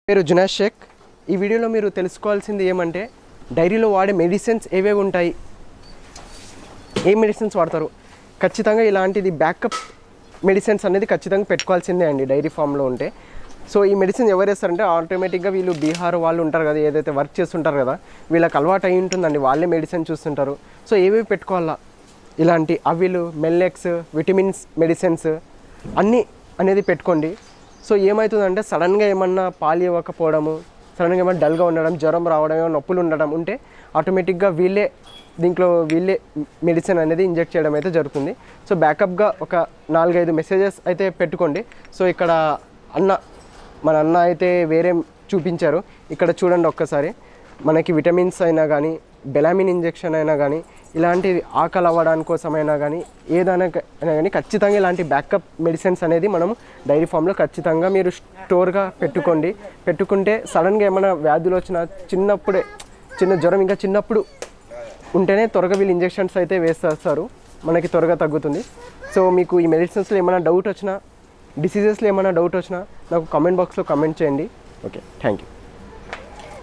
పేరు జునాష్ షేక్. ఈ వీడియోలో మీరు తెలుసుకోవాల్సింది ఏమంటే డైరీలో వాడే మెడిసిన్స్ ఏవేవి ఉంటాయి, ఏ మెడిసిన్స్ వాడతారు. ఖచ్చితంగా ఇలాంటిది బ్యాకప్ మెడిసిన్స్ అనేది ఖచ్చితంగా పెట్టుకోవాల్సిందే అండి డైరీ ఫామ్లో ఉంటే. సో ఈ మెడిసిన్ ఎవరు వేస్తారంటే ఆటోమేటిక్గా వీళ్ళు బీహార్ వాళ్ళు ఉంటారు కదా, ఏదైతే వర్క్ చేస్తుంటారు కదా, వీళ్ళకి అలవాటు అయి ఉంటుందండి, వాళ్ళే మెడిసిన్ చూస్తుంటారు. సో ఏవేవి పెట్టుకోవాలా, ఇలాంటి అవిలు, మెల్లెక్స్, విటమిన్స్ మెడిసిన్స్ అన్నీ అనేది పెట్టుకోండి. సో ఏమవుతుందంటే సడన్గా ఏమన్నా పాలు ఇవ్వకపోవడము, సడన్గా ఏమన్నా డల్గా ఉండడం, జ్వరం రావడం, నొప్పులు ఉండడం ఉంటే ఆటోమేటిక్గా వీళ్ళే మెడిసిన్ అనేది ఇంజెక్ట్ చేయడం అయితే జరుగుతుంది. సో బ్యాకప్గా ఒక 4-5 మెసేజెస్ అయితే పెట్టుకోండి. సో ఇక్కడ మన అన్న అయితే వేరే చూపించారు, ఇక్కడ చూడండి ఒక్కసారి. మనకి విటమిన్స్ అయినా కానీ, బెలామిన్ ఇంజెక్షన్ అయినా కానీ, ఇలాంటి ఆకలి అవ్వడానికి కోసమైనా కానీ, ఏదైనా కానీ ఖచ్చితంగా ఇలాంటి బ్యాకప్ మెడిసిన్స్ అనేది మనం డైరీ ఫామ్లో ఖచ్చితంగా మీరు స్టోర్గా పెట్టుకుంటే సడన్గా ఏమైనా వ్యాధులు వచ్చినా చిన్న జ్వరం ఇంకా చిన్నప్పుడు ఉంటేనే త్వరగా వీళ్ళు ఇంజెక్షన్స్ అయితే వేసేస్తారు, మనకి త్వరగా తగ్గుతుంది. సో మీకు ఈ మెడిసిన్స్లో ఏమైనా డౌట్ వచ్చినా, డిసీజెస్లో ఏమైనా డౌట్ వచ్చినా నాకు కామెంట్ బాక్స్లో కామెంట్ చేయండి. Okay, thank you.